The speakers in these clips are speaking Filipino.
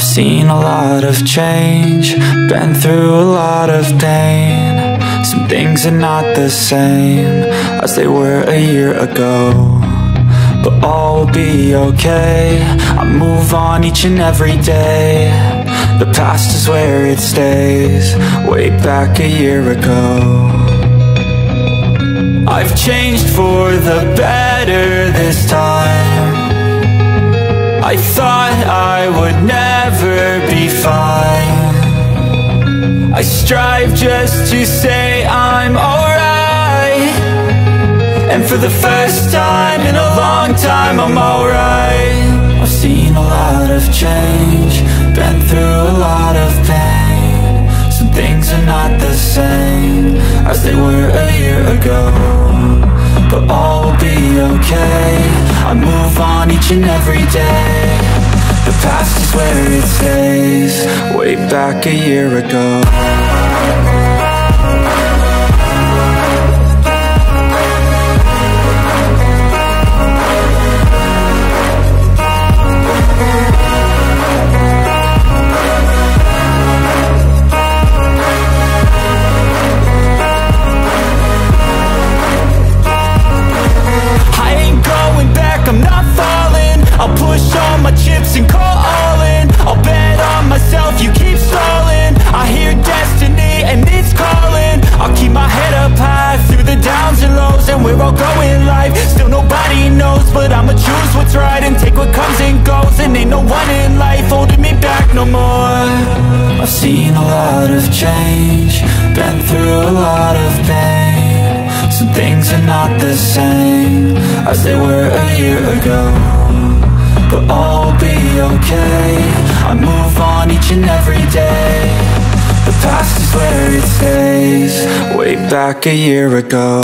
Seen a lot of change, been through a lot of pain. Some things are not the same as they were a year ago, but all will be okay. I move on each and every day. The past is where it stays, way back a year ago. I've changed for the better this time. I thought I would never be fine. I strive just to say I'm alright, and for the first time in a long time I'm alright. I've seen a lot of change, been through a lot of pain. Some things are not the same as they were a year ago, but all will be okay. I move on each and every day. The past is where it stays, way back a year ago. I'm not falling, I'll push all my chips and call all in. I'll bet on myself, you keep stalling. I hear destiny and it's calling. I'll keep my head up high through the downs and lows, and we're all going life. Still nobody knows, but I'ma choose what's right and take what comes and goes. And ain't no one in life holding me back no more. I've seen a lot of change, been through a lot of pain. Some things are not the same as they were a year ago, but all will be okay. I move on each and every day. The past is where it stays, way back a year ago.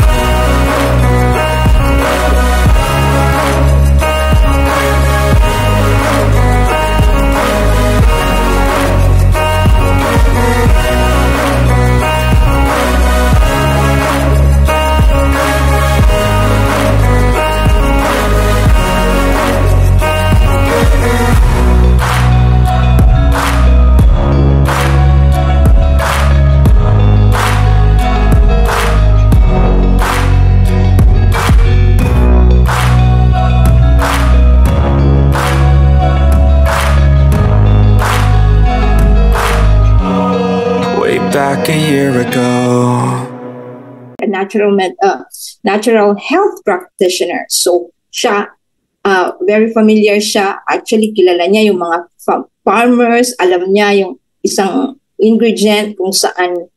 Back a year ago. A natural health practitioner. So siya, very familiar siya. Actually, kilala niya yung mga farmers. Alam niya yung isang ingredient kung saan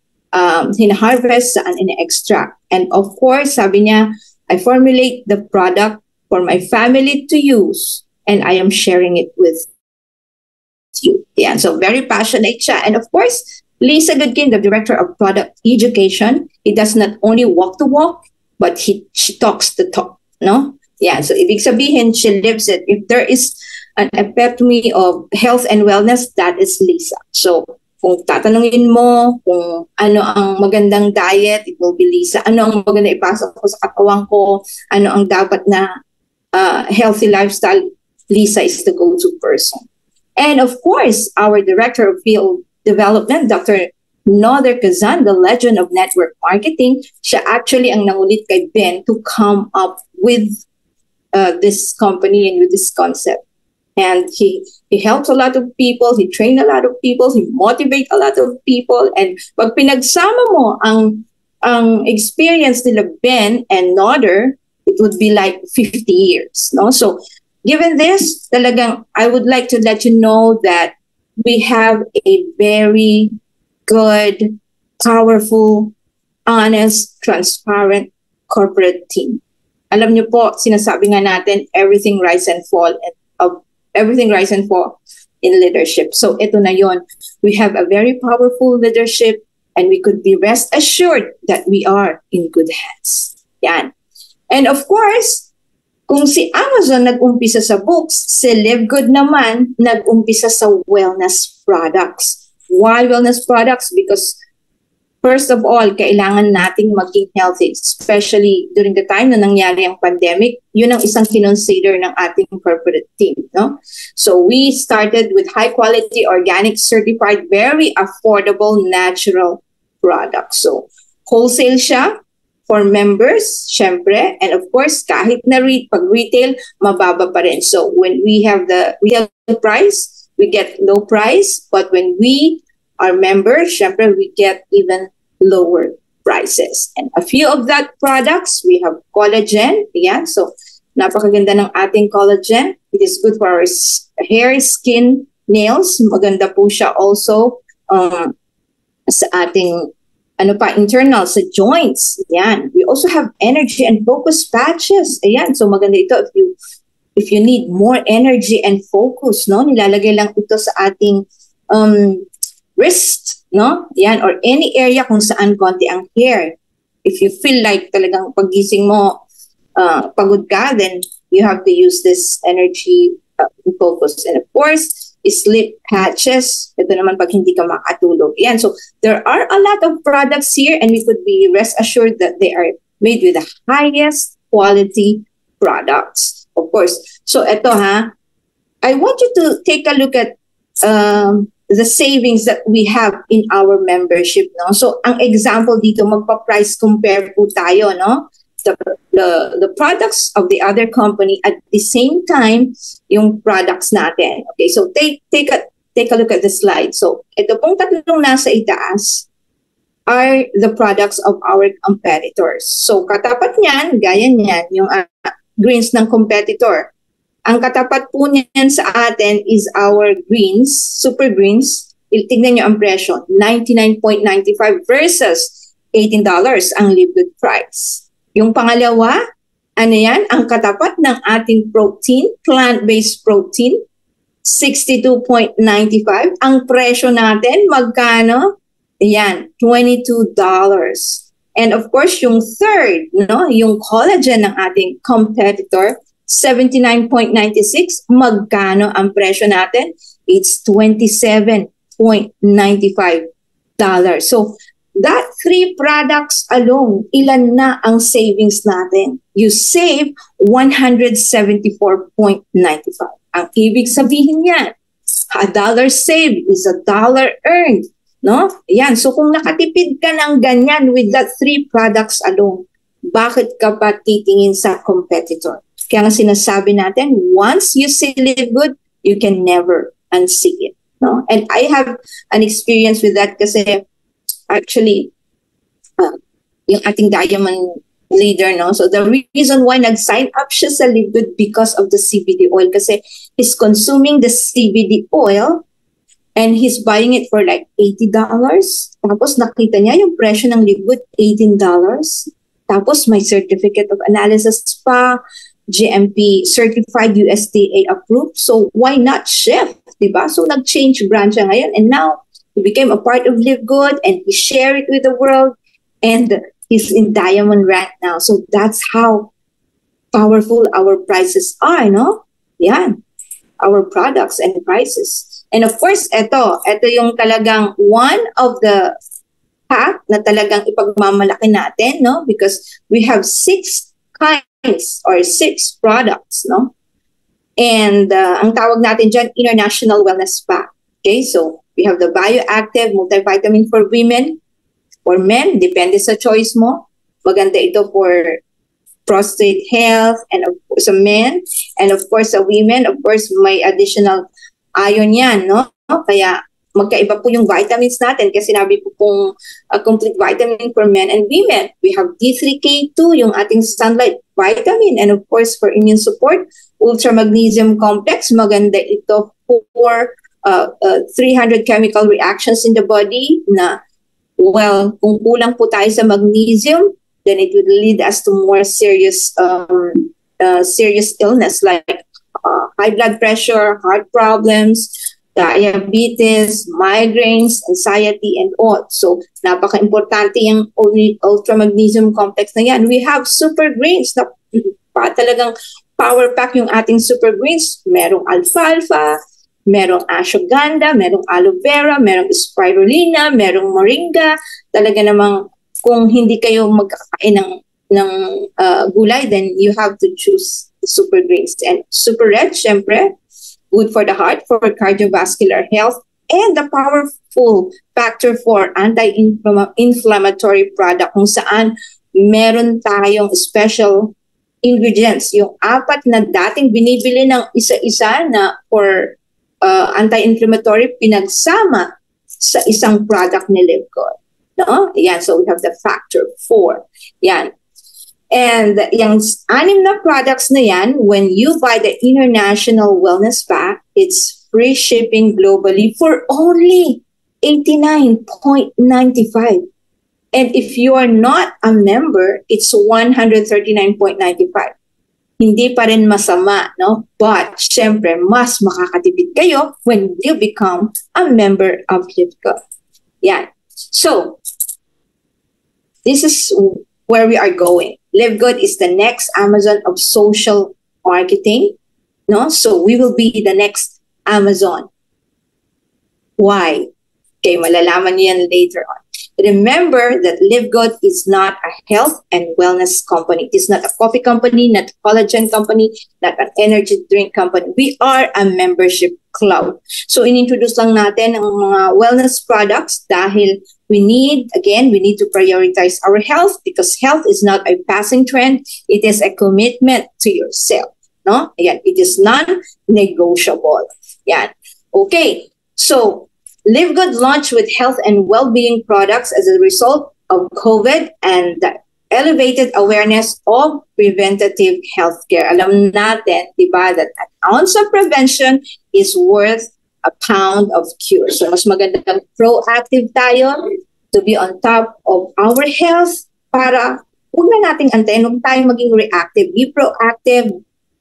hina-harvest, saan ina-extract. And of course, sabi niya, I formulate the product for my family to use, and I am sharing it with you. Yeah, so very passionate siya. And of course, Lisa Goodkin, the Director of Product Education, he does not only walk the walk, but she talks the talk, no? Yeah, so ibig sabihin, she lives it. If there is an epitome of health and wellness, that is Lisa. So kung tatanungin mo kung ano ang magandang diet, it will be Lisa. Ano ang maganda ipasok ko sa katawan ko, ano ang dapat na healthy lifestyle, Lisa is the go-to person. And of course, our Director of Field Development, Dr. Noder Kazan, the legend of network marketing, siya actually ang nangulit kay Ben to come up with this company and with this concept. And he helps a lot of people, he trained a lot of people, he motivates a lot of people. And pag pinagsama mo ang experience nila Ben and Noder, it would be like 50 years. No? So given this, talagang I would like to let you know that we have a very good, powerful, honest, transparent corporate team. Alam niyo po, sinasabi nga natin, everything rise and fall in leadership. So ito na yon. We have a very powerful leadership, and we could be rest assured that we are in good hands. Yan. And of course, kung si Amazon nag-umpisa sa books, si Live Good naman nag-umpisa sa wellness products. Why wellness products? Because First of all, kailangan nating maging healthy, especially during the time na nangyari ang pandemic. Yun ang isang kinonsider ng ating corporate team, no? So we started with high quality, organic, certified, very affordable, natural products. So wholesale siya for members, syempre, and of course, kahit na pag retail, mababa pa rin. So when we have the real price, we get low price, but when we are members, syempre, we get even lower prices. And a few of that products, we have collagen. Yeah, so napakaganda ng ating collagen. It is good for our hair, skin, nails. Maganda po siya also sa ating internal, sa joints. Yan. We also have energy and focus patches. Ayan, so maganda ito if you need more energy and focus, no? Nilalagay lang ito sa ating wrist, no? Yan, or any area kung saan konti ang hair. If you feel like talagang pagising mo, pagod ka, then you have to use this energy focus. And of course, sleep patches. Ito naman pag hindi ka makatulog. Yan, so there are a lot of products here and we could be rest assured that they are made with the highest quality products. Of course. So ito I want you to take a look at the savings that we have in our membership, no? So ang example dito, magpa-price compare po tayo, no? The products of the other company at the same time yung products natin. Okay, so take a look at the slide. So ito pong tatlong nasa itaas are the products of our competitors. So katapat niyan, gaya niyan, yung greens ng competitor. Ang katapat po niyan sa atin is our greens, super greens. Tignan nyo ang presyo, $99.95 versus $18 ang Live Good price. Yung pangalawa, yan? Ang katapat ng ating protein, plant-based protein, $62.95. Ang presyo natin, magkano? Ayan, $22. And of course, yung third, no, yung collagen ng ating competitor, $79.96. Magkano ang presyo natin? It's $27.95. So, that three products alone, ilan na ang savings natin? You save $174.95. Ang ibig sabihin yan, $1 saved is $1 earned. No? Yan. So, kung nakatipid ka ng ganyan with that three products alone, bakit ka pa titingin sa competitor? Kaya nga sinasabi natin, once you see Live Good, you can never unsee it. No? And I have an experience with that kasi actually, yung ating diamond leader, no? So the reason why nag-sign up siya sa Live Good because of the CBD oil kasi he's consuming the CBD oil and he's buying it for like $80. Tapos nakita niya yung presyo ng Live Good, $18. Tapos may certificate of analysis pa, GMP certified, USDA approved. So why not shift, diba? So nag-change brand siya ngayon and now he became a part of Live Good and he shared it with the world and he's in diamond rank now. So that's how powerful our prices are, no? Yan. Our products and prices. And of course, ito yung talagang one of the path na talagang ipagmamalaki natin, no? Because we have 6 kinds or 6 products, no? And ang tawag natin dyan, International Wellness Pack. Okay, so we have the Bioactive Multivitamin for women, for men, depende sa choice mo. Maganda ito for prostate health and of course sa men. And of course sa women, of course may additional iron yan, no? Kaya magkaiba po yung vitamins natin kasi sinabi po pong complete vitamin for men and women. We have D3K2, yung ating sunlight vitamin, and of course for immune support, ultra magnesium complex, maganda ito for 300 chemical reactions in the body na, well, kung kulang po tayo sa magnesium, then it would lead us to more serious illness like high blood pressure, heart problems, diabetes, migraines, anxiety, and all. So, napaka-importante yung ultra magnesium complex na yan. We have super greens na talagang power pack yung ating super greens. Merong alfalfa, merong ashwagandha, merong aloe vera, merong spirulina, merong moringa. Talaga namang kung hindi kayo magkakain ng gulay, then you have to choose the super greens. And super red, syempre, good for the heart, for cardiovascular health, and the powerful factor for anti-inflammatory product kung saan meron tayong special ingredients. Yung 4 na dating binibili ng isa-isa na for anti-inflammatory, pinagsama sa isang product ni Livgood. No? Yan, so we have the factor 4. Yan. And yung 6 na products na yan, when you buy the International Wellness Pack, it's free shipping globally for only $89.95. And if you are not a member, it's $139.95. Hindi pa rin masama, no? But, syempre, mas makakatipid kayo when you become a member of Livgood. Yan. So, this is where we are going. Livgood is the next Amazon of social marketing, no? So, we will be the next Amazon. Why? Okay, malalaman niyo yan later on. Remember that Livgood is not a health and wellness company. It is not a coffee company, not a collagen company, not an energy drink company. We are a membership club. So, inintroduce lang natin ang mga wellness products dahil we need to prioritize our health because health is not a passing trend. It is a commitment to yourself. No? Again, it is non-negotiable. Yan. Okay. So, Livgood launched with health and well-being products as a result of COVID and the elevated awareness of preventative healthcare. Alam natin, di ba, that an ounce of prevention is worth a pound of cure. So, mas magandang proactive tayo to be on top of our health para huwag na nating antayin, huwag tayo maging reactive. Be proactive,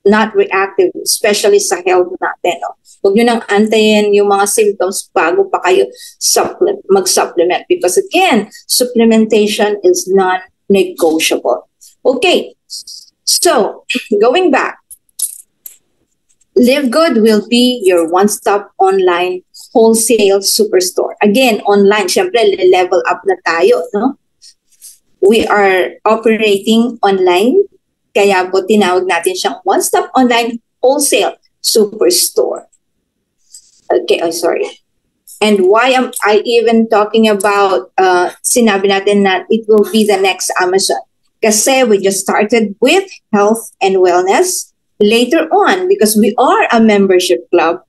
not reactive, especially sa health natin. No? Huwag nyo nang antayin yung mga symptoms bago pa kayo mag-supplement because again, supplementation is non-negotiable. Okay, so going back, Livgood will be your one-stop online wholesale superstore. Again, online, syempre, level up na tayo. No? We are operating online, kaya po tinawag natin siyang one-stop online wholesale superstore. Okay, oh sorry. And why am I even talking about sinabi natin na it will be the next Amazon? Kasi we just started with health and wellness. Later on, because we are a membership club,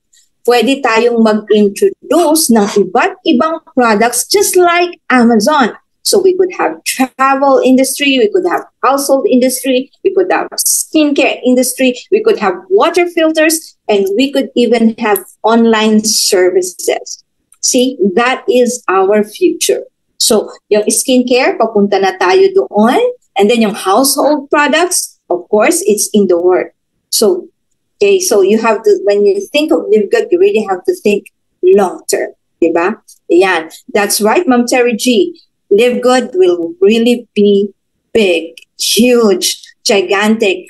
pwede tayong mag-introduce ng iba't ibang products just like Amazon. So we could have travel industry, we could have household industry, we could have skincare industry, we could have water filters, and we could even have online services. See, that is our future. So yung skincare, papunta na tayo doon. And then yung household products, of course, it's in the work. So, okay, so you have to, when you think of Livgood, you really have to think long-term. Diba? Ayan. That's right, Ma'am Terry G. Livgood will really be big, huge, gigantic.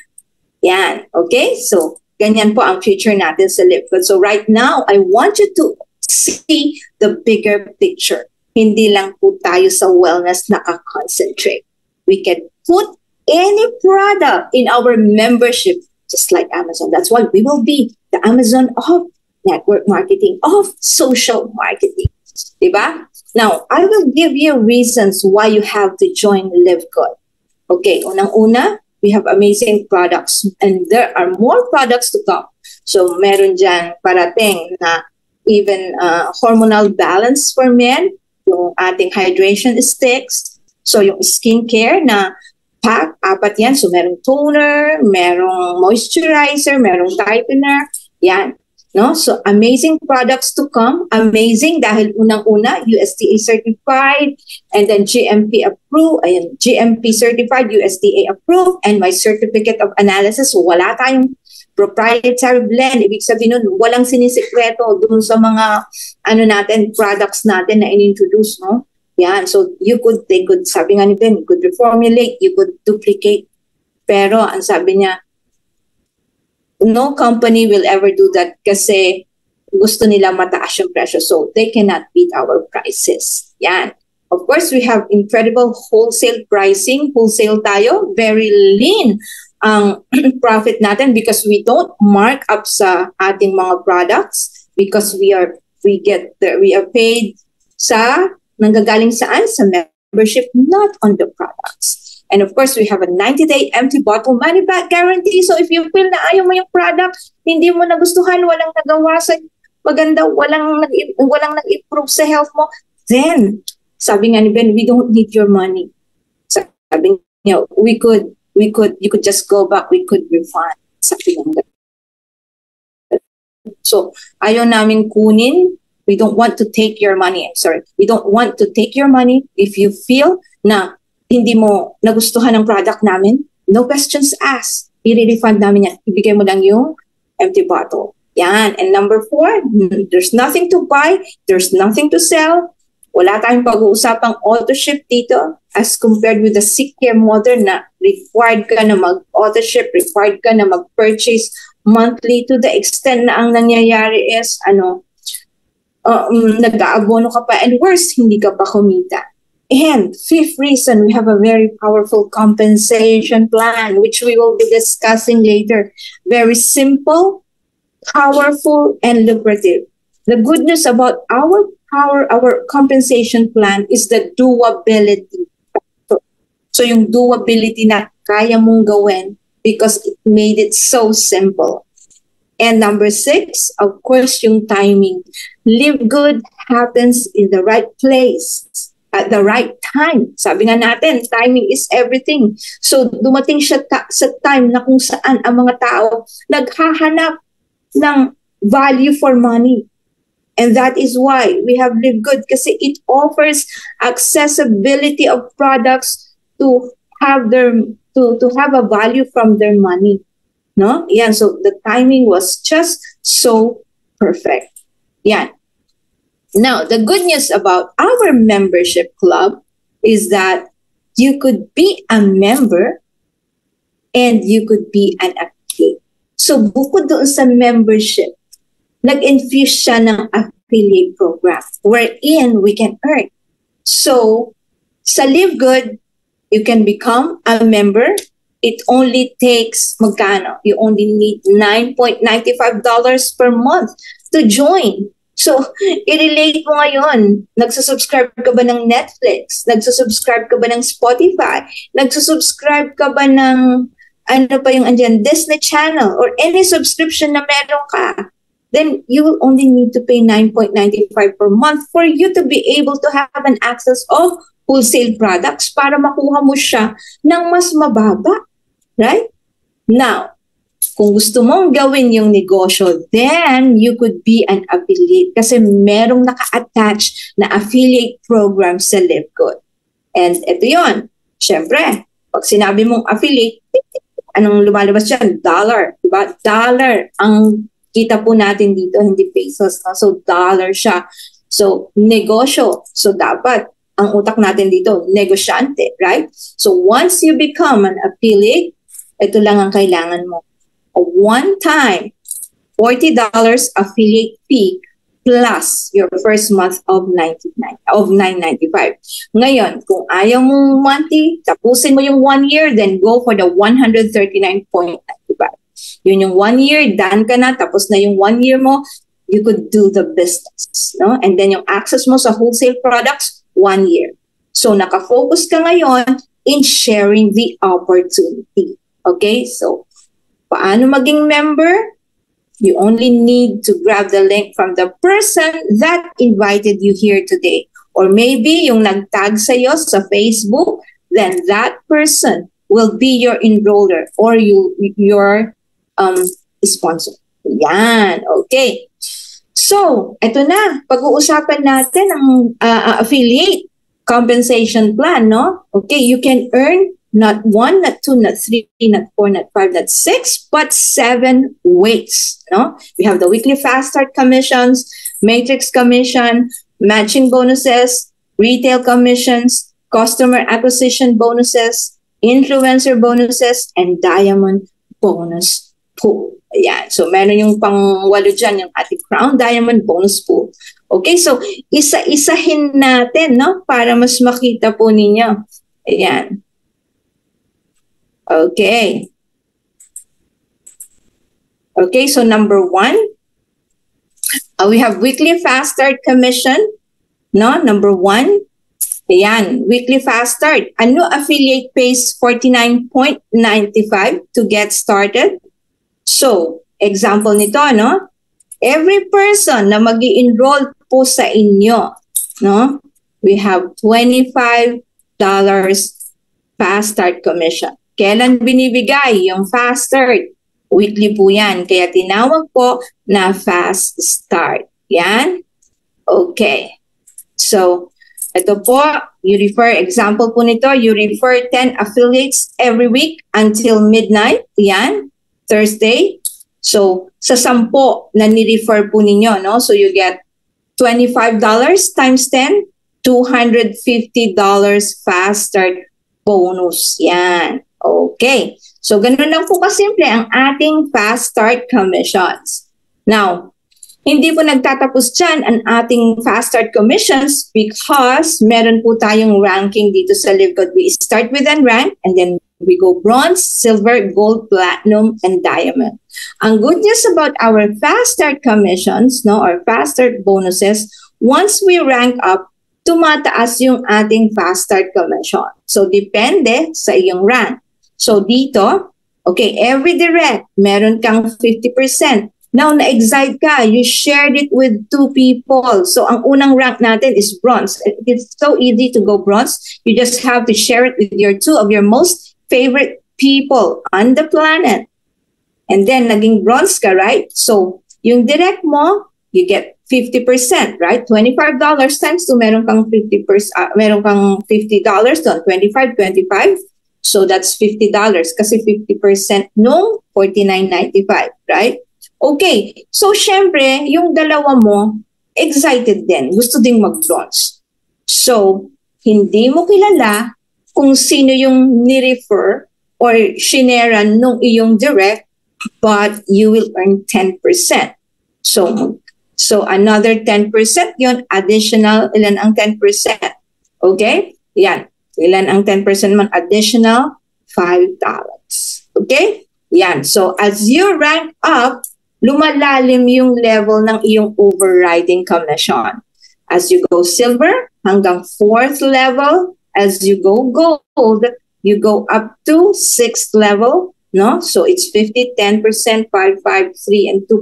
Yan. Okay? So, ganyan po ang future natin sa Livgood. So, right now, I want you to see the bigger picture. Hindi lang po tayo sa wellness naka-concentrate. We can put any product in our membership, just like Amazon. That's why we will be the Amazon of network marketing, of social marketing. Diba? Now, I will give you reasons why you have to join Livgood. Okay, unang-una, we have amazing products and there are more products to come. So, meron dyan parating na even hormonal balance for men, yung ating hydration sticks, so yung skincare na pack, 4 yan. So, merong toner, merong moisturizer, merong tightener, yan. No? So, amazing products to come. Amazing dahil unang-una, USDA certified and then GMP approved. Ayan, GMP certified, USDA approved, and my certificate of analysis. So, wala tayong proprietary blend. Ibig sabihin nun, walang sinisikreto dun sa mga products natin na in-introduce. No? Yan. So, they could, sabi nga nito, you could reformulate, you could duplicate. Pero, ang sabi niya, no company will ever do that kasi gusto nila mataas yung presyo. So they cannot beat our prices. Yan. Of course, we have incredible wholesale pricing. Wholesale tayo, very lean ang profit natin because we don't mark up sa ating mga products because we are paid sa nanggagaling saan? Sa membership, not on the products. And of course, we have a 90-day empty bottle money back guarantee. So if you feel na ayaw mo yung product, hindi mo nagustuhan, walang nagawa sa maganda, walang nag-improve sa health mo, then sabi nga ni Ben, we don't need your money. Sabi niya, you could just go back, we could refund. Sabi nga. So ayaw namin kunin. We don't want to take your money. We don't want to take your money if you feel na hindi mo nagustuhan ang product namin. No questions asked. I-refund namin yan. Ibigay mo lang yung empty bottle. Yan. And number 4, there's nothing to buy. There's nothing to sell. Wala tayong pag-uusapang auto-ship dito as compared with the sick care model na required ka na mag-auto-ship, required ka na mag-purchase monthly to the extent na ang nangyayari is, nag-aabono ka pa and worse, hindi ka pa kumita. And 5th reason, we have a very powerful compensation plan, which we will be discussing later. Very simple, powerful, and lucrative. The good news about our compensation plan is the doability. So yung doability na kaya mong gawin because it made it so simple. And number 6, of course, yung timing. Live good happens in the right place at the right time. Sabi nga natin, timing is everything. So dumating siya sa time na kung saan ang mga tao naghahanap ng value for money. And that is why we have Live Good kasi it offers accessibility of products to have a value from their money. No? Yan, so the timing was just so perfect. Yan. Now, the good news about our membership club is that you could be a member and you could be an affiliate. So, bukod doon sa membership, nag-infuse siya ng affiliate program wherein we can earn. So, sa Live Good, you can become a member. It only takes, magkano? You only need $9.95 per month to join. So, i-relate mo ngayon, nagsusubscribe ka ba ng Netflix? Nagsusubscribe ka ba ng Spotify? Nagsusubscribe ka ba ng, Disney Channel? Or any subscription na meron ka? Then, you will only need to pay $9.95 per month for you to be able to have an access of wholesale products para makuha mo siya ng mas mababa. Right? Now, kung gusto mong gawin yung negosyo, then you could be an affiliate kasi merong naka-attach na affiliate program sa Live Good. And ito yon. Siyempre, pag sinabi mong affiliate, anong lumalabas dyan? Dollar. Diba? Dollar ang kita po natin dito, hindi pesos. No? So, dollar siya. So, negosyo. So, dapat ang utak natin dito, negosyante. Right? So, once you become an affiliate, ito lang ang kailangan mo. A one-time $40 affiliate fee plus your first month of $9.95. Ngayon, kung ayaw mong monthly, tapusin mo yung 1 year, then go for the $139.95. Yun yung 1 year, done ka na, tapos na yung 1 year mo, you could do the business. No? And then yung access mo sa wholesale products, 1 year. So nakafocus ka ngayon in sharing the opportunity. Okay? So, paano maging member? You only need to grab the link from the person that invited you here today. Or maybe yung nag-tag sa'yo sa Facebook, then that person will be your enroller or your sponsor. Yan. Okay. So, eto na. Pag-uusapan natin ang affiliate compensation plan, no? Okay, you can earn not 1, not 2, not 3, not 4, not 5, not 6, but 7 ways. No? We have the weekly fast start commissions, matrix commission, matching bonuses, retail commissions, customer acquisition bonuses, influencer bonuses, and diamond bonus pool. Ayan. So, meron yung pang-walo dyan, yung ating Crown Diamond bonus pool. Okay, so isa-isahin natin, no? Para mas makita po ninyo. Ayan. Okay. Okay, so number 1, we have weekly fast start commission. No, number 1. Ayan, weekly fast start. A new affiliate pays $49.95 to get started. So, example nito, no? Every person na mag-i-enroll po sa inyo, no? We have $25 fast start commission. Kailan binibigay yung fast start? Weekly po yan. Kaya tinawag po na fast start. Yan. Okay. So, ito po, example po nito, you refer 10 affiliates every week until midnight. Yan, Thursday. So, sa 10 na ni-refer po ninyo, no? So, you get $25 times 10, $250 fast start bonus. Yan. Okay. So, ganun lang po kasimple ang ating fast start commissions. Now, hindi po nagtatapos dyan ang ating fast start commissions because meron po tayong ranking dito sa LiveGood. We start with an rank and then we go bronze, silver, gold, platinum, and diamond. Ang good news about our fast start commissions, no, or fast start bonuses, once we rank up, tumataas yung ating fast start commission. So, depende sa iyong rank. So, dito, okay, every direct, meron kang 50%. Now, na-excite ka, you shared it with 2 people. So, ang unang rank natin is bronze. It's so easy to go bronze. You just have to share it with your 2 of your most favorite people on the planet. And then, naging bronze ka, right? So, yung direct mo, you get 50%, right? $25 times 2, meron kang $50 doon. 25. So, that's $50 kasi 50% nung $49.95, right? Okay, so syempre, yung dalawa mo, excited din. Gusto ding mag-bronze. So, hindi mo kilala kung sino yung ni-refer or shineran nung iyong direct, but you will earn 10%. So another 10% yon additional, ilan ang 10%? Okay? Yan. Ilan ang 10% man? Additional $5. Okay? Yan. So, as you rank up, lumalalim yung level ng iyong overriding commission. As you go silver, hanggang 4th level. As you go gold, you go up to 6th level. No? So it's 50, 10%, 5, 3, and 2%.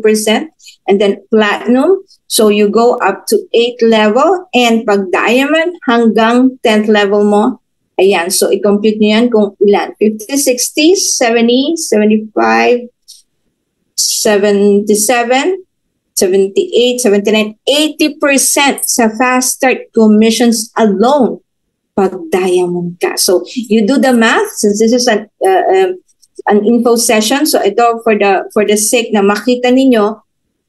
And then platinum, so you go up to 8th level. And pag diamond, hanggang 10th level mo. Ayan, so i-compute nyo yan kung ilan. 50, 60, 70, 75, 77, 78, 79, 80% sa fast start commissions alone pag diamond ka. So you do the math since this is an info session. So ito for the sake na makita ninyo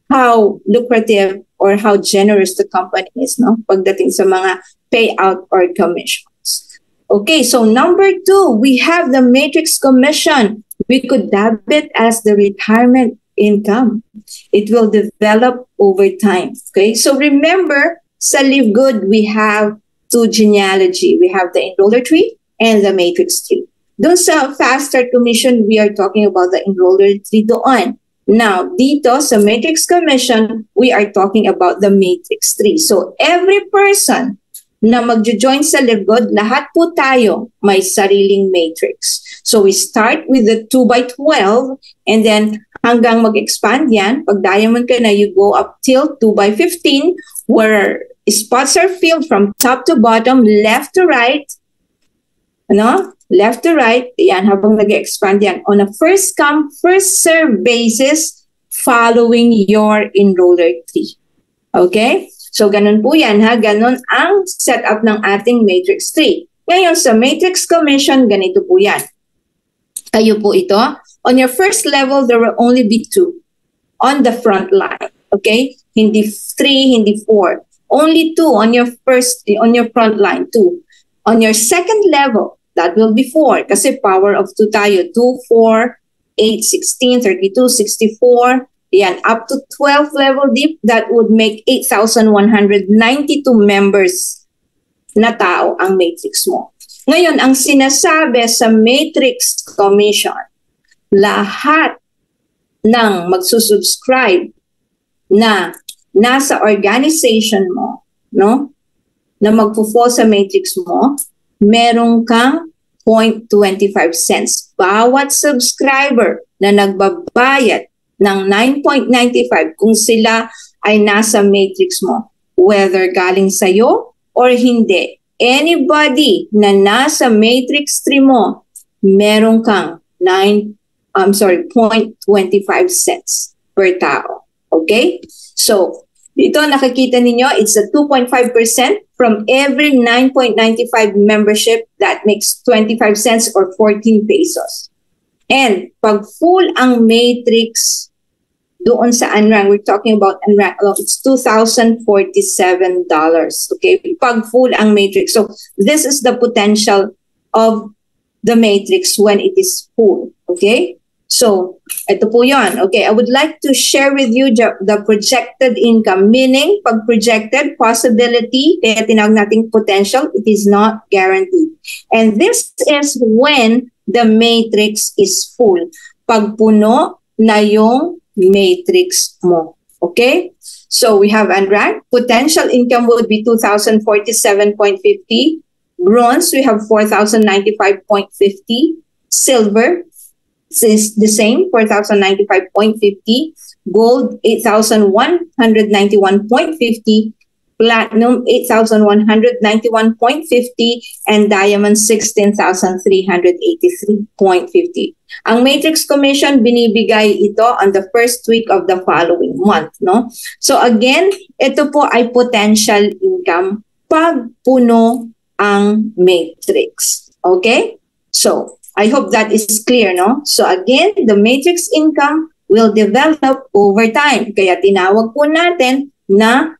how lucrative or how generous the company is, no? Pagdating sa mga payout or commissions. Okay, so number 2, we have the matrix commission. We could dub it as the retirement income. It will develop over time. Okay, so remember, sa LiveGood, we have 2 genealogy. We have the enroller tree and the matrix tree. Doon sa fast start commission, we are talking about the enroller tree doon. Now, dito sa matrix commission, we are talking about the matrix tree. So every person na magjo-join sa LiveGood, lahat po tayo may sariling matrix. So we start with the 2x12 and then hanggang mag-expand yan. Pag diamond ka na, you go up till 2x15 where spots are filled from top to bottom, left to right. Ano? Left to right. Yan, habang nag-expand yan. On a first come, first serve basis following your enroller tree. Okay? So, ganun po yan, ha? Ganun ang setup ng ating matrix tree. Ngayon, sa matrix commission, ganito po yan. Kayo po ito. On your first level, there will only be 2 on the front line. Okay? Hindi 3, hindi 4. Only 2 on your front line, 2. On your second level, that will be 4 kasi power of 2 tayo. 2, 4, 8, 16, 32, 64, yan, up to 12 level deep, that would make 8,192 members na tao ang matrix mo. Ngayon, ang sinasabi sa Matrix Commission, lahat ng magsusubscribe na nasa organization mo, no, na magpo-fall sa matrix mo, meron kang 0.25 cents. Bawat subscriber na nagbabayad ng 9.95 kung sila ay nasa matrix mo, whether galing sa'yo or hindi. Anybody na nasa matrix 3 mo, meron kang 0.25 cents per tao. Okay? So, dito nakikita ninyo, it's a 2.5% from every 9.95 membership. That makes 25 cents or 14 pesos. And pag full ang matrix doon sa unrank, we're talking about unrank, it's $2,047. Okay? Pag full ang matrix. So, this is the potential of the matrix when it is full. Okay? So, ito po yun. Okay, I would like to share with you the projected income. Meaning, pag projected, possibility, kaya tinawag nating potential, it is not guaranteed. And this is when the matrix is full. Pag puno na yung matrix mo. Okay? So, we have unranked. Potential income would be 2,047.50. Bronze, we have 4,095.50. Silver, is the same, 4,095.50. Gold, 8,191.50. Platinum, 8,191.50. And diamond, 16,383.50. Ang Matrix Commission, binibigay ito on the first week of the following month. No? So again, ito po ay potential income pag puno ang matrix. Okay? So, I hope that is clear, no? So again, the matrix income will develop over time. Kaya tinawag po natin na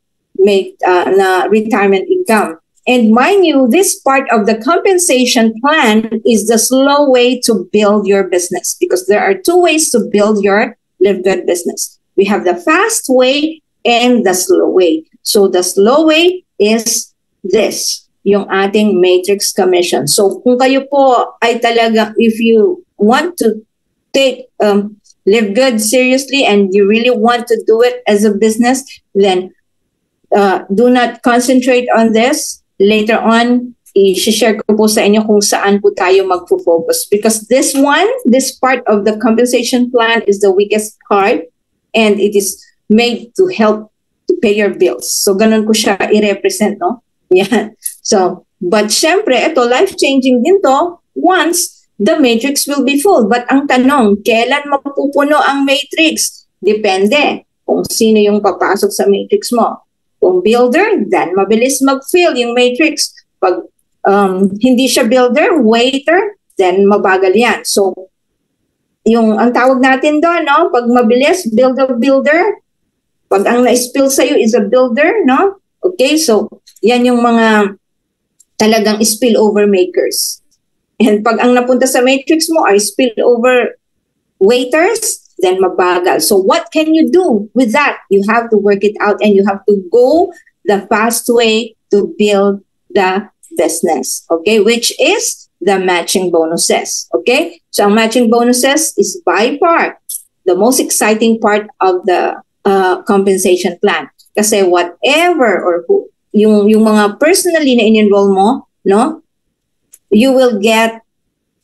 retirement income. And mind you, this part of the compensation plan is the slow way to build your business, because there are two ways to build your Live Good business. We have the fast way and the slow way. So the slow way is this, yung ating matrix commission. So kung kayo po ay talaga, if you want to take Live Good seriously and you really want to do it as a business, then do not concentrate on this. Later on, i-share ko po sa inyo kung saan po tayo magpo-focus. Because this part of the compensation plan is the weakest part, and it is made to help to pay your bills. So ganun ko siya i-represent, no? Yeah. So, but syempre, ito, life-changing din to once the matrix will be full. But ang tanong, kailan mapupuno ang matrix? Depende kung sino yung papasok sa matrix mo. Kung builder, then mabilis mag-fill yung matrix. Pag hindi siya builder, waiter, then mabagal yan. So, ang tawag natin doon, no? Pag mabilis, builder. Pag ang na-spill sa'yo is a builder, no? Okay, so, yan yung mga talagang spillover makers. And pag ang napunta sa matrix mo are spillover waiters, then mabagal. So what can you do with that? You have to work it out, and you have to go the fast way to build the business, okay? Which is the matching bonuses, okay? So ang matching bonuses is by far the most exciting part of the compensation plan. Kasi whatever or yung mga personally na in-enroll mo, no, you will get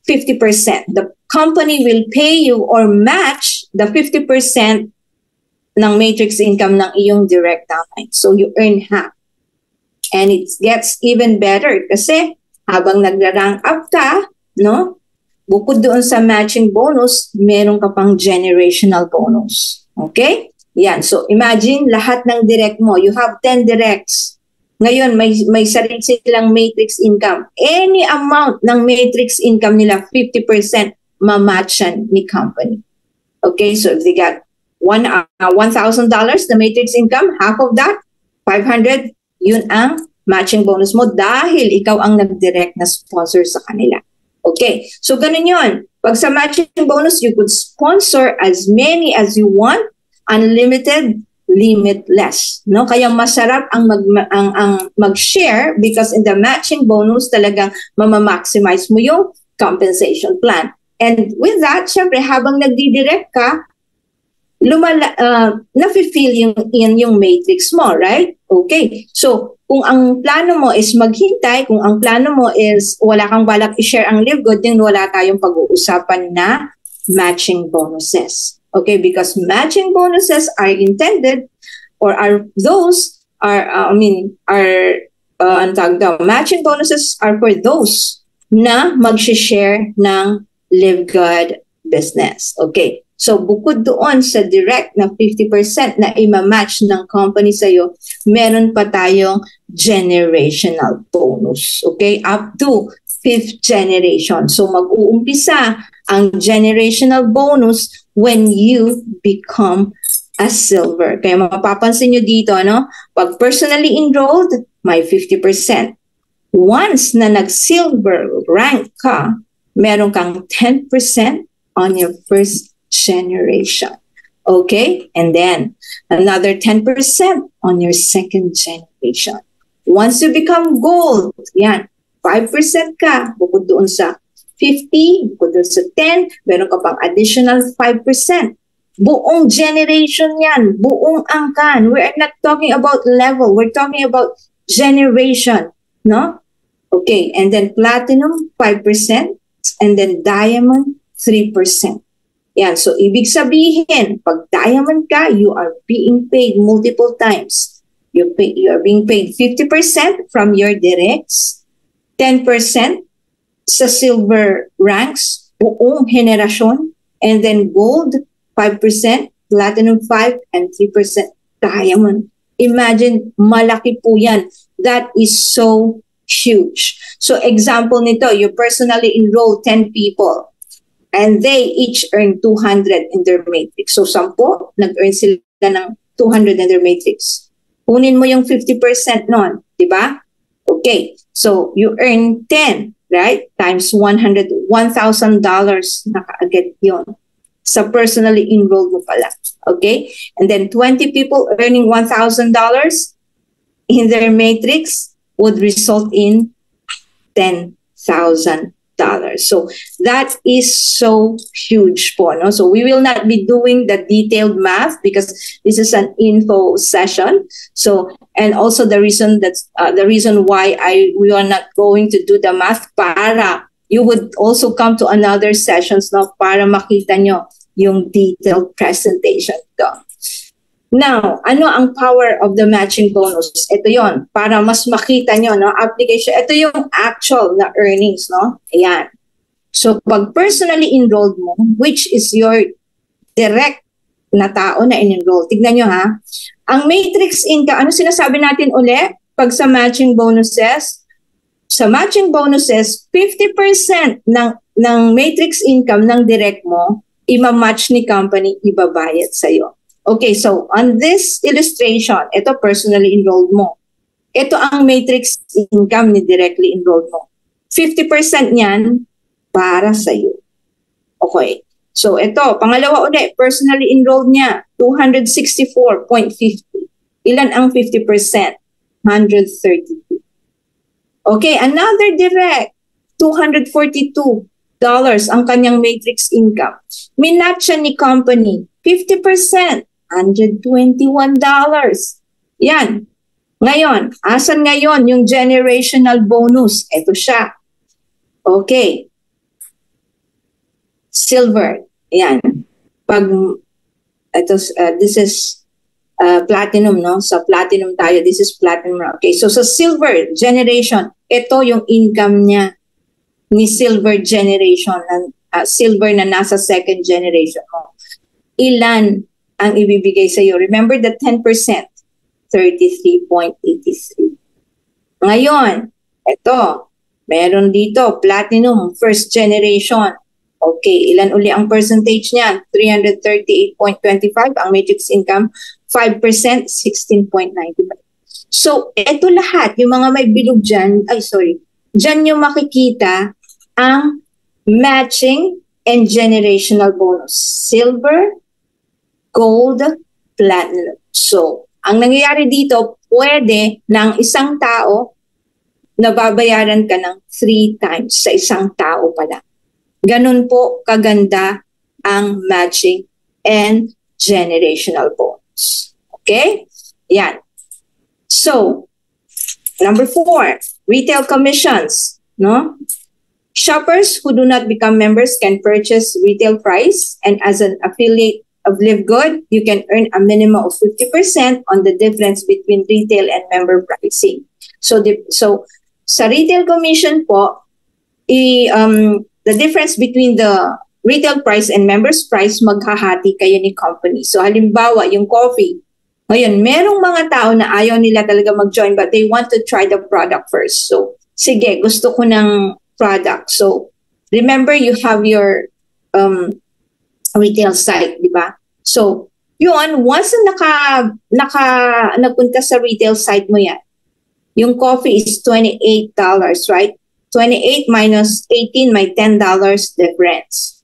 50%. The company will pay you or match the 50% ng matrix income ng iyong direct downline. So you earn half. And it gets even better kasi habang nagra-rank up ka, no, bukod doon sa matching bonus, meron ka pang generational bonus. Okay? Yan. So imagine lahat ng direct mo. You have 10 directs. Ngayon, may sarili silang matrix income. Any amount ng matrix income nila, 50% mamatchan ni company. Okay, so if they got $1,000, the matrix income, half of that, 500, yun ang matching bonus mo dahil ikaw ang nag-direct na sponsor sa kanila. Okay, so ganun yun. Pag sa matching bonus, you could sponsor as many as you want, unlimited, limitless. No? Kaya masarap ang mag-share because in the matching bonus talagang mama-maximize mo yung compensation plan. And with that, syempre, habang nagdidirect ka, nafe-fill yung matrix mo, right? Okay. So, kung ang plano mo is maghintay, kung ang plano mo is wala kang balak i-share ang live good, then wala tayong pag-uusapan na matching bonuses. Okay? Because matching bonuses are intended or matching bonuses are for those na mag-share ng live good business. Okay. So, bukod doon sa direct na 50% na ima-match ng company sa'yo, meron pa tayong generational bonus. Okay? Up to 5th generation. So, mag-uumpisa ang generational bonus when you become a silver. Kaya mapapansin nyo dito, no? Pag personally enrolled, may 50%. Once na nag-silver rank ka, meron kang 10% on your first generation. Okay? And then another 10% on your second generation. Once you become gold, yan, 5% ka, bukod doon sa 50, bukod doon sa 10, meron ka pang additional 5%. Buong generation yan, buong angkan. We're not talking about level, we're talking about generation, no? Okay, and then platinum, 5%, and then diamond, 3%. Yan, so ibig sabihin, pag diamond ka, you are being paid multiple times. You are being paid 50% from your directs, 10% sa silver ranks, buong henerasyon, and then gold, 5%, platinum 5%, and 3% diamond. Imagine, malaki po yan. That is so huge. So example nito, you personally enroll 10 people and they each earn 200 in their matrix. So 10, nag-earn sila ng 200 in their matrix. Kunin mo yung 50% nun, di ba? Okay, so you earn 10, right? Times 100, $1,000 na kaagad yun. Sa personally enrolled mo pala. Okay? And then 20 people earning $1,000 in their matrix would result in $10,000. So that is so huge po, no? So we will not be doing the detailed math because this is an info session. So, and also the reason why we are not going to do the math para you would also come to another sessions, no, para makita nyo yung detailed presentation ko. Now, ano ang power of the matching bonus? Ito yon, para mas makita nyo, no, application. Ito yung actual na earnings, no? Ayan. So, pag personally enrolled mo, which is your direct na tao na in-enroll, tignan nyo ha, ang matrix income, ano sinasabi natin uli? Pag sa matching bonuses, 50% ng matrix income ng direct mo, ima-match ni company, ibabayad sa'yo. Okay, so on this illustration, ito personally enrolled mo. Ito ang matrix income ni directly enrolled mo. 50% niyan para sa'yo. Okay, so ito, pangalawa ulit, personally enrolled niya, 264.50. Ilan ang 50%? 132. Okay, another direct, $242 ang kanyang matrix income. Minatch siya ni company, 50%. $121. Yan. Ngayon, asan ngayon yung generational bonus? Ito siya. Okay. Silver. Yan. Pag, this is platinum, no? Sa platinum tayo. This is platinum. Okay. So, sa silver generation, ito yung income niya ni silver generation, silver na nasa second generation. Ilan ang ibibigay sa iyo? Remember the 10%, 33.83. Ngayon, ito, meron dito, platinum, first generation. Okay, ilan uli ang percentage niyan? 338.25. Ang matrix income, 5%, 16.95. So, ito lahat, yung mga may bilog dyan, dyan yung makikita ang matching, and generational bonus. Silver, gold, platinum. So, ang nangyayari dito, pwede ng isang tao nababayaran ka ng 3 times sa isang tao pala. Ganun po kaganda ang matching and generational bonus. Okay? Yan. So, number 4, retail commissions. No? Shoppers who do not become members can purchase retail price, and as an affiliate of Live Good, you can earn a minimum of 50% on the difference between retail and member pricing. So sa retail commission po, the difference between the retail price and members price, maghahati kayo ni company. So halimbawa, yung coffee, ngayon, merong mga tao na ayaw nila talaga mag-join but they want to try the product first. So, sige, gusto ko ng product. So, remember you have your retail site, di ba? So, yun, once nagpunta sa retail site mo yan, yung coffee is $28, right? 28 minus 18, may $10 difference.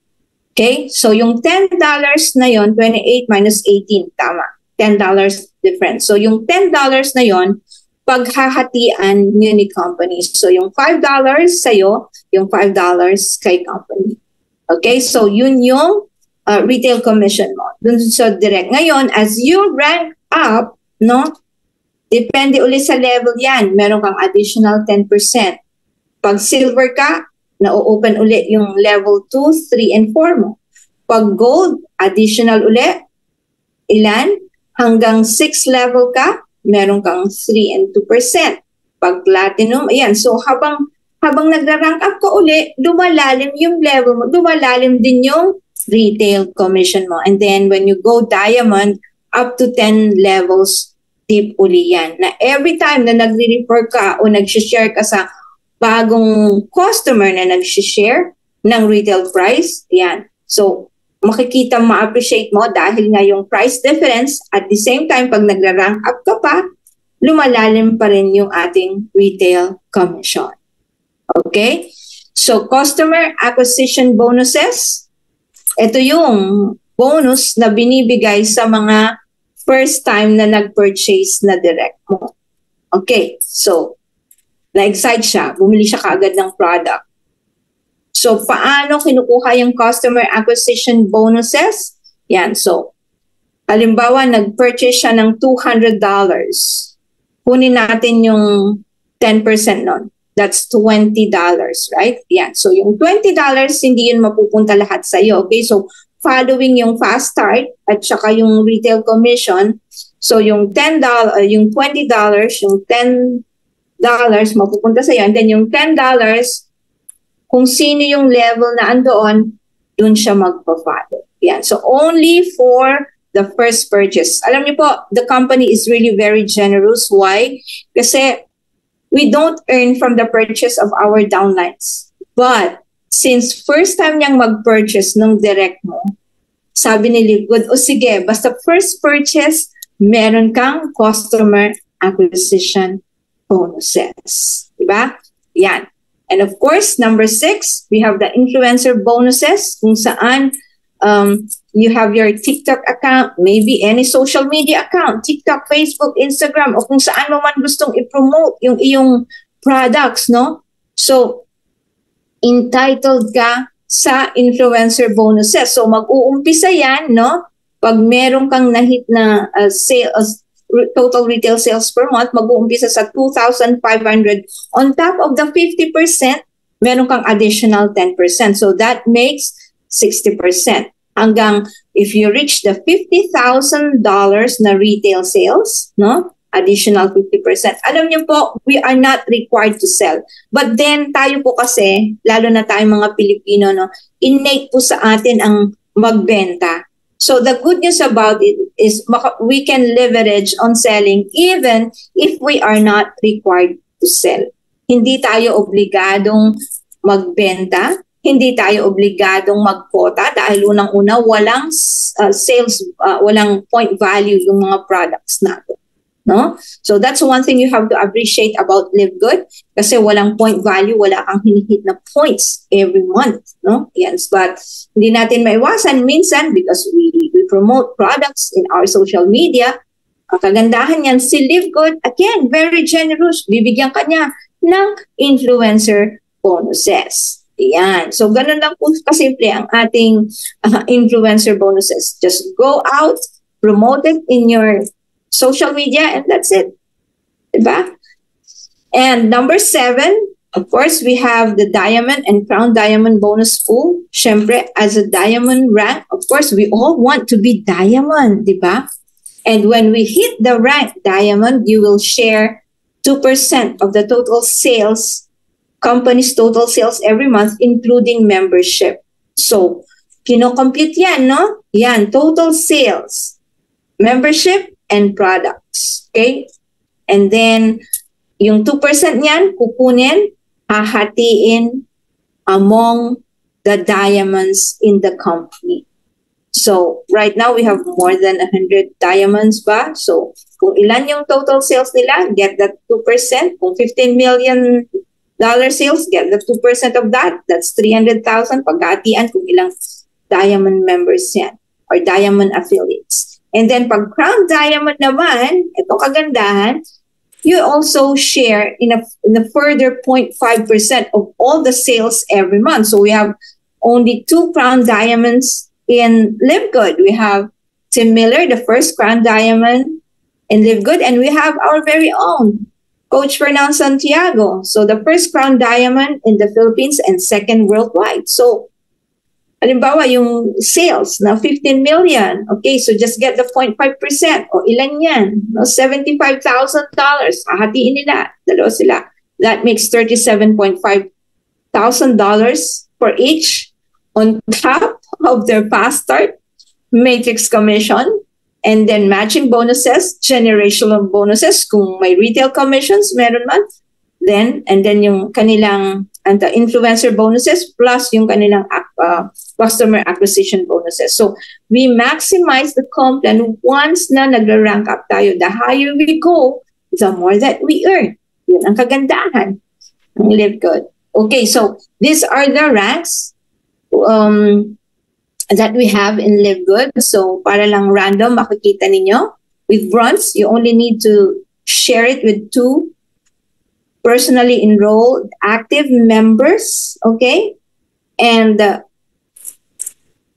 Okay? So, yung $10 na yon, 28 minus 18, tama. $10 difference. So, yung $10 na yon, paghahatian nyo ni company. So, yung $5 sa'yo, yung $5 kay company. Okay? So, yun yung retail commission mo. Dun sa direct. Ngayon, as you rank up, no, depende ulit sa level yan. Meron kang additional 10%. Pag silver ka, na-open ulit yung level 2, 3, and 4 mo. Pag gold, additional ulit. Ilan? Hanggang 6 level ka, meron kang 3 and 2%. Pag platinum, ayan. So habang nagra-rank up ka uli, lumalalim yung level mo, lumalalim din yung retail commission mo. And then when you go diamond, up to 10 levels deep uli yan. Na every time na nagre-refer ka o nag-share ka sa bagong customer na nag-share ng retail price, yan. So makikita, ma-appreciate mo dahil nga yung price difference, at the same time, pag nagra-rank up ka pa, lumalalim pa rin yung ating retail commission. Okay? So, customer acquisition bonuses, ito yung bonus na binibigay sa mga first time na nag-purchase na direct mo. Okay, so, na-excite siya, bumili siya kaagad ng product. So, paano kinukuha yung customer acquisition bonuses? Yan. So, halimbawa, nag-purchase siya ng $200. Kunin natin yung 10% nun. That's $20, right? Yan. So, yung $20, hindi yun mapupunta lahat sa'yo. Okay? So, following yung fast start at saka yung retail commission, so yung $10, yung $20, yung $10 mapupunta sa'yo. And then yung $10, kung sino yung level na andoon, dun siya magpa-follow. Yan. So, only for the first purchase. Alam niyo po, the company is really very generous. Why? Kasi we don't earn from the purchase of our downlines. But, since first time niyang mag-purchase ng direct mo, sabi ni Live Good, o sige, basta first purchase, meron kang customer acquisition bonuses. Diba? Yan. And of course, number 6, we have the influencer bonuses, kung saan you have your TikTok account, maybe any social media account, TikTok, Facebook, Instagram, o kung saan mo man gustong i-promote yung iyong products, no? So, entitled ka sa influencer bonuses. So, mag-uumpisa yan, no? Pag meron kang nahit na total retail sales per month, mag-uumpisa sa 2,500. On top of the 50%, meron kang additional 10%. So that makes 60%. Hanggang if you reach the $50,000 na retail sales, no? Additional 50%. Alam niyo po, we are not required to sell. But then tayo po kasi, lalo na tayong mga Pilipino, no, innate po sa atin ang magbenta. So the good news about it is we can leverage on selling even if we are not required to sell. Hindi tayo obligadong magbenta, hindi tayo obligadong magkota dahil unang-una walang sales, walang point value yung mga products natin. No? So that's one thing you have to appreciate about Live Good kasi walang point value, wala kang hinihit na points every month. No? Yes, but hindi natin maiwasan minsan because we promote products in our social media. Ang kagandahan yan, si Live Good, again, very generous. Bibigyan ka niya ng influencer bonuses. Yan. So, ganun lang po kasimple ang ating influencer bonuses. Just go out, promote it in your social media, and that's it. Diba? And number 7, of course, we have the Diamond and Crown Diamond bonus pool. Syempre, as a Diamond rank, of course, we all want to be Diamond, diba? And when we hit the rank Diamond, you will share 2% of the total sales, company's total sales every month, including membership. So, kino-compute yan, no? Yan, total sales, membership, and products. Okay? And then, yung 2% niyan, kukunin, hahatiin among the diamonds in the company. So, right now, we have more than 100 diamonds ba? So, kung ilan yung total sales nila, get that 2%. Kung $15 million sales, get the 2% of that. That's 300,000. Paghatian kung ilang diamond members yan or diamond affiliates. And then, pag Crown Diamond naman, ito kagandahan, you also share in a further 0.5% of all the sales every month. So, we have only 2 Crown Diamonds in Live Good. We have Tim Miller, the first Crown Diamond in Live Good, and we have our very own Coach Fernand Santiago. So the first Crown Diamond in the Philippines and second worldwide. So, halimbawa, yung sales na 15 million. Okay, so just get the 0.5%. O ilan yan? No, $75,000. Hahatiin nila. Dalawa sila. That makes $37.5 thousand for each on top of their fast start matrix commission, and then matching bonuses, generational bonuses, kung may retail commissions, meron man, and then yung kanilang influencer bonuses plus yung kanilang customer acquisition bonuses. So, we maximize the comp plan once na nag-rank up tayo. The higher we go, the more that we earn. Yun ang kagandahan ng Live Good. Okay, so these are the ranks that we have in Live Good. So, para lang random, makikita ninyo. With bronze, you only need to share it with 2 personally enrolled active members. Okay? And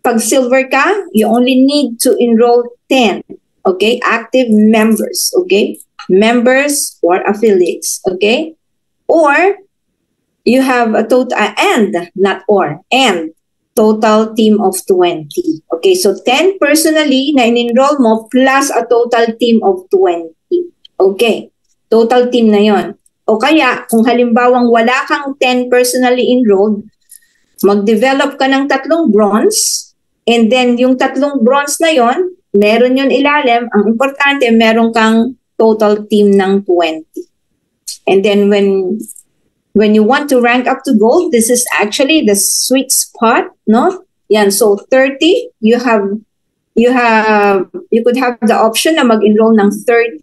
pag silver ka, you only need to enroll 10. Okay? Active members. Okay? Members or affiliates. Okay? Or, you have a total, and total team of 20. Okay, so 10 personally na in-enroll mo plus a total team of 20. Okay, total team na yon. O kaya, kung halimbawang wala kang 10 personally enrolled, mag-develop ka ng 3 bronze, and then yung 3 bronze na yon, meron yun ilalim. Ang importante, meron kang total team ng 20. And then when you want to rank up to gold, this is actually the sweet spot, no? Yan, so 30, you could have the option na mag-enroll ng 30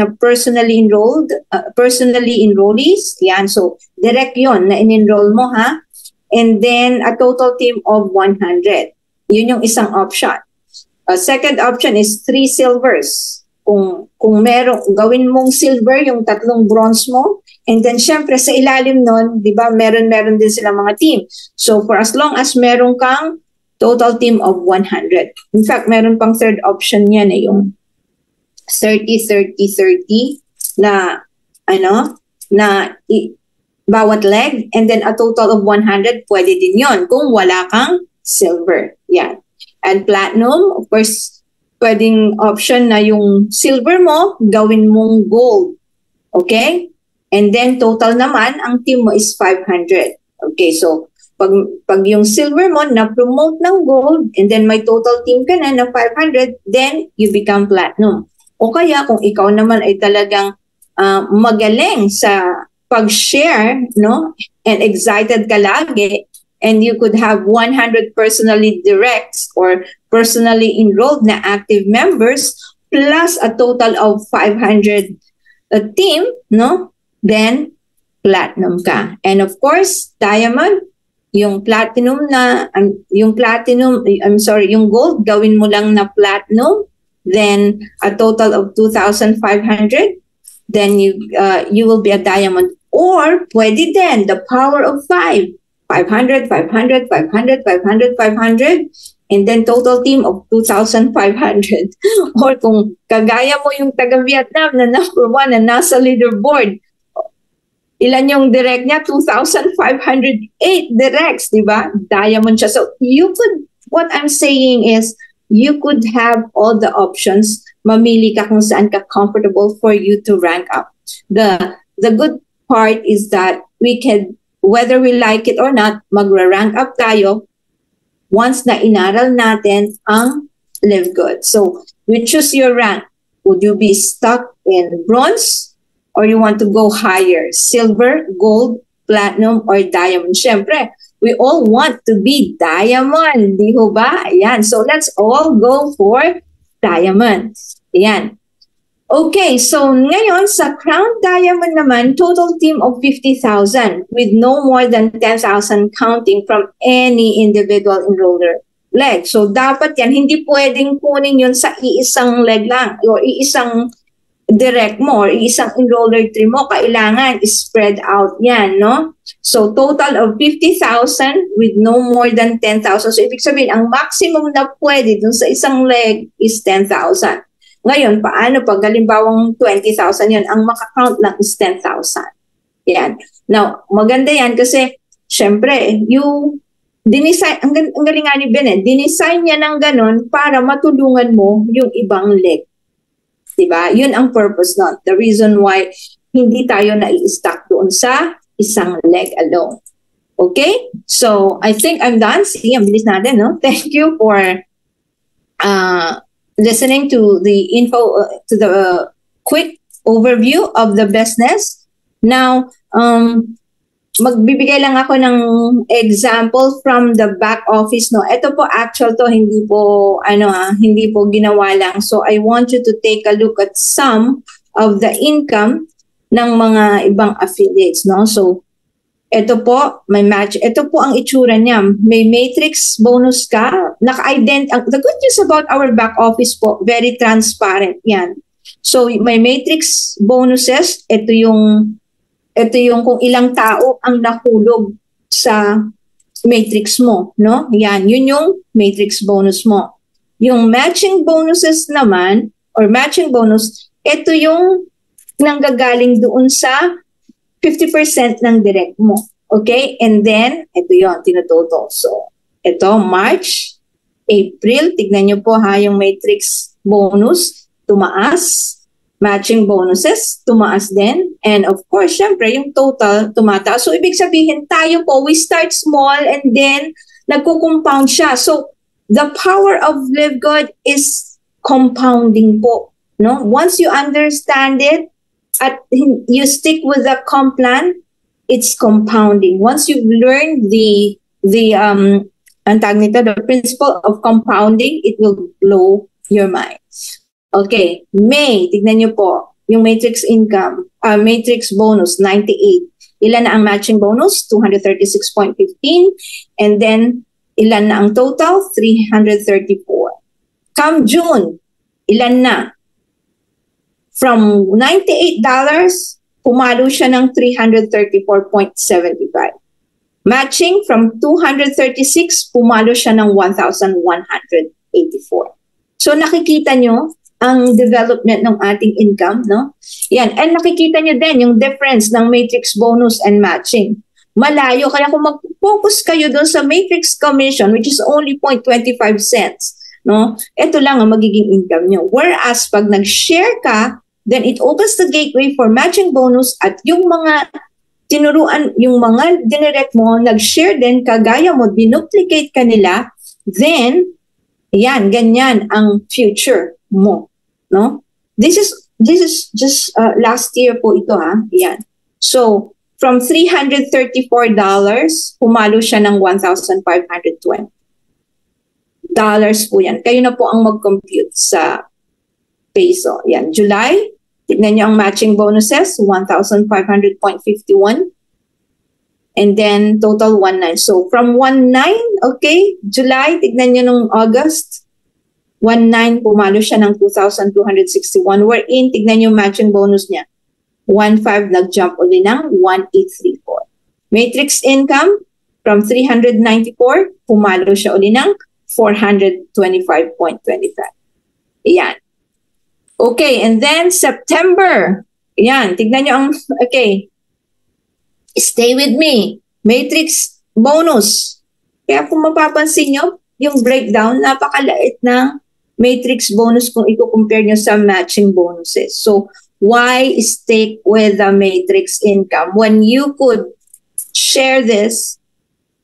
na personally enrollees. Yan, so direct yon na in-enroll mo, ha? And then a total team of 100. Yun yung isang option. A second option is 3 silvers. Kung gawin mong silver yung 3 bronze mo, and then, syempre, sa ilalim nun, di ba, meron din silang mga team. So, for as long as meron kang total team of 100. In fact, meron pang third option yan, yung 30-30-30 na, bawat leg, and then a total of 100, pwede din yon kung wala kang silver. Yan. And platinum, of course, pwedeng option na yung silver mo, gawin mong gold. Okay? And then, total naman, ang team mo is 500. Okay, so, pag yung silver mo na-promote ng gold, and then may total team ka na 500, then you become platinum. O kaya, kung ikaw naman ay talagang magaling sa pag-share, no? And excited ka lagi, and you could have 100 personally direct or personally enrolled na active members, plus a total of 500 team, no? Then platinum ka. And of course, diamond, yung platinum na, yung gold, gawin mo lang na platinum, then a total of 2,500, then you will be a diamond. Or pwede din, the power of 5, 500, 500, 500, 500, 500, and then total team of 2,500. Or kung kagaya mo yung taga-Vietnam na number 1 na nasa leaderboard, ilan yung direct niya? 2,508 directs, di ba? Diamond siya. So you could, what I'm saying is, you could have all the options. Mamili ka kung saan ka comfortable for you to rank up. The good part is that we can, whether we like it or not, magra-rank up tayo once na inaral natin ang Live Good. So we choose your rank. Would you be stuck in bronze? Or you want to go higher, silver, gold, platinum, or diamond? Syempre, we all want to be diamond, di ho ba? Ayan, so let's all go for diamond. Ayan. Okay, so ngayon sa Crown Diamond naman, total team of 50,000 with no more than 10,000 counting from any individual enroller leg. So dapat yan, hindi pwedeng kunin yun sa iisang leg lang o iisang direct mo or isang enroller tree mo, kailangan spread out yan, no? So, total of 50,000 with no more than 10,000. So, ibig sabihin, ang maximum na pwede dun sa isang leg is 10,000. Ngayon, paano pag halimbawang 20,000 yan, ang makakount lang is 10,000. Yan. Now, maganda yan kasi, syempre, dinisign, ang galing nga ni Ben, dinisign niya ng ganun para matulungan mo yung ibang leg. Diba? Yun ang purpose nun. The reason why hindi tayo na-i-stack doon sa isang leg alone. Okay? So, I think I'm done. Sige, ang bilis natin, no? Thank you for listening to the info, to the quick overview of the business. Now, magbibigay lang ako ng example from the back office, no. Ito po actual to, hindi po ginawa lang. So I want you to take a look at some of the income ng mga ibang affiliates, no. So ito po, may match. Ito po ang itsura niya. May matrix bonus ka. The good news about our back office po, very transparent yan. So may matrix bonuses. Ito yung kung ilang tao ang nahulog sa matrix mo, no? Yan, yun yung matrix bonus mo. Yung matching bonuses naman, or matching bonus, ito yung nanggagaling doon sa 50% ng direct mo. Okay? And then, ito yun, tinototal. So, ito, March, April, tignan nyo po ha, yung matrix bonus, tumaas. Matching bonuses, tumaas din. And of course, syempre, yung total tumataas. So, ibig sabihin, tayo po, we start small and then nagko-compound siya. So, the power of Live Good is compounding po. No? Once you understand it, at you stick with the comp plan, it's compounding. Once you've learned the principle of compounding, it will blow your mind. Okay, May, tignan nyo po, yung matrix income, matrix bonus, 98. Ilan na ang matching bonus? 236.15. And then, ilan na ang total? 334. Come June, ilan na? From $98, pumalo siya ng 334.75. Matching from 236, pumalo siya ng 1,184. So nakikita nyo ang development ng ating income, no? Yan. And nakikita nyo din yung difference ng matrix bonus and matching. Malayo. Kaya kung mag-focus kayo doon sa matrix commission, which is only 0.25 cents, no? Ito lang ang magiging income nyo. Whereas pag nag-share ka, then it opens the gateway for matching bonus at yung mga tinuruan, yung mga dinirect mo, nag-share din, kagaya mo, dinuplicate ka nila, then, yan, ganyan ang future mo, no? This is just last year po ito, ha? Yan. So, from $334, pumalo siya ng $1,520. Po yan. Kayo na po ang mag-compute sa peso. Yan, July, tignan nyo ang matching bonuses, 1,500.51. And then total 1,900. So from 1,900, okay, July, tignan nyo nung August, 1,900, pumalo siya ng 2,261. Wherein, tignan nyo matching bonus niya. 1,500, nag-jump uli ng 1,834. Matrix income, from 394, pumalo siya uli ng 425.25. Ayan. Okay, and then September. Ayan, tignan nyo ang, okay, stay with me. Matrix bonus. Kaya kung mapapansin nyo, yung breakdown, napakalait ng matrix bonus kung i-compare nyo sa matching bonuses. So, why stick with the matrix income when you could share this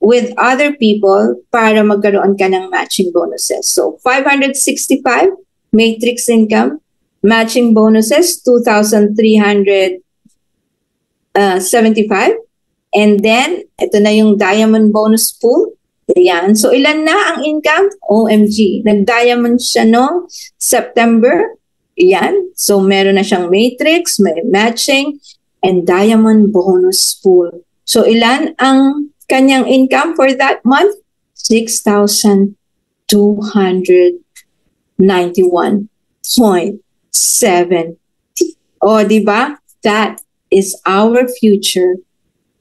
with other people para magkaroon ka ng matching bonuses? So, 565 matrix income, matching bonuses, 2,375. And then, ito na yung diamond bonus pool. Ayan. So, ilan na ang income? OMG. Nag-diamond siya noong September. Ayan. So, meron na siyang matrix, may matching, and diamond bonus pool. So, ilan ang kanyang income for that month? 6,291.70. O, diba? That is our future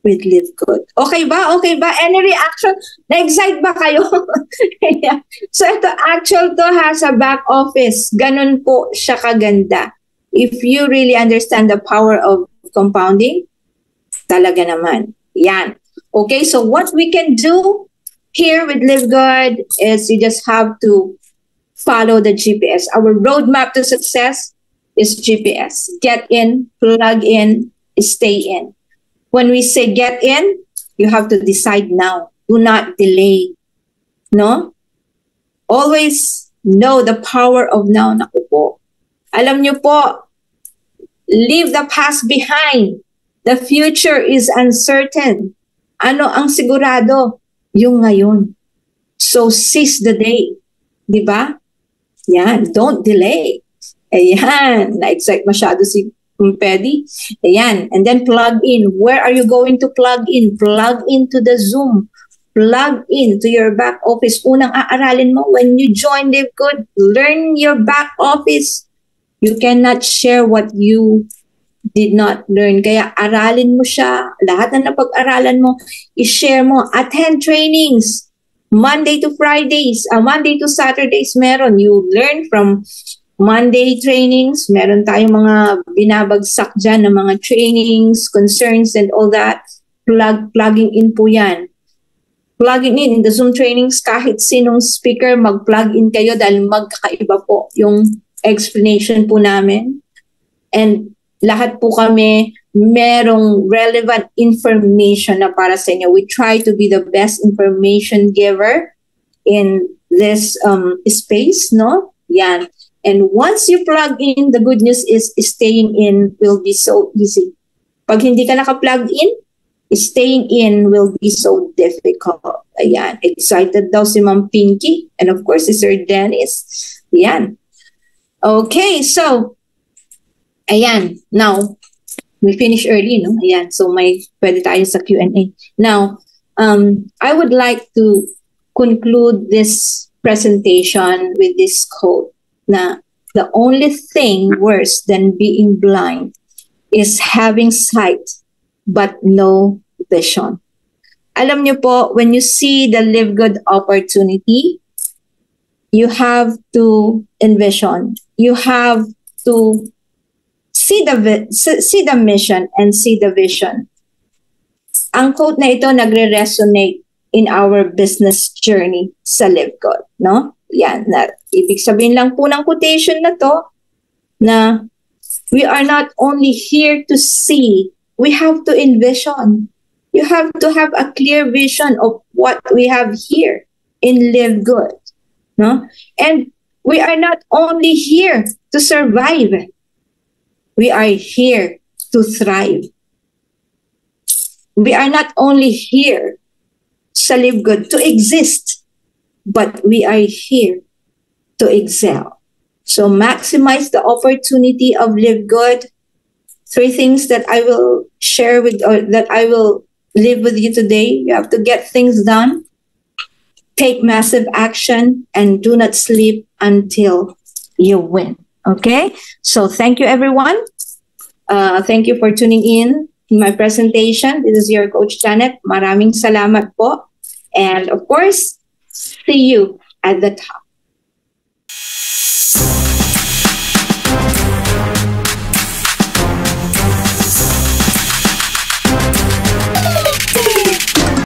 with Live Good. Okay ba? Okay ba? Any reaction? Na-excite ba kayo? Yeah. So ito, actual to ha, sa back office. Ganun po siya kaganda. If you really understand the power of compounding, talaga naman. Yan. Okay, so what we can do here with Live Good is you just have to follow the GPS. Our roadmap to success is GPS. Get in, plug in, stay in. When we say get in, you have to decide now. Do not delay. No? Always know the power of now. Naku po. Alam niyo po, leave the past behind. The future is uncertain. Ano ang sigurado? Yung ngayon. So seize the day. Diba? Yan. Don't delay. Ayan. Na-excite masyado si Pedi. Ayan. And then plug in. Where are you going to plug in? Plug into the Zoom. Plug into your back office. Unang aaralin mo when you join Live Good, learn your back office. You cannot share what you did not learn. Kaya aralin mo siya. Lahat na napag-aralan mo, i-share mo. Attend trainings. Monday to Fridays. Monday to Saturdays meron. You learn from Monday trainings, meron tayong mga binabagsak dyan ng mga trainings, concerns, and all that. Plugging in po yan. Plugging in the Zoom trainings, kahit sinong speaker, mag-plug in kayo dahil magkakaiba po yung explanation po namin. And lahat po kami merong relevant information na para sa inyo. We try to be the best information giver in this space, no? Yan. And once you plug in, the good news is staying in will be so easy. Pag hindi ka naka-plug in, staying in will be so difficult. Ayan. Excited daw si Ma'am Pinky. And of course, si Sir Dennis. Ayan. Okay, so, ayan. Now, we finish early, no? Ayan. So, may pwede tayo sa Q&A. Now, I would like to conclude this presentation with this quote. Na the only thing worse than being blind is having sight but no vision. Alam niyo po, when you see the Live Good opportunity, you have to envision. You have to see the mission and see the vision. Ang quote na ito nagre-resonate in our business journey sa Live Good, no? Yan, ibig sabihin lang po ng quotation na to, na we are not only here to see, we have to envision. You have to have a clear vision of what we have here in Live Good. No? And we are not only here to survive. We are here to thrive. We are not only here sa Live Good to exist, but we are here to excel. So maximize the opportunity of Live Good. 3 things that I will share with, or that I will live with you today. You have to get things done, take massive action, and do not sleep until you win. Okay? So thank you, everyone. Thank you for tuning in my presentation. This is your Coach Janet. Maraming salamat po. And of course, see you at the top.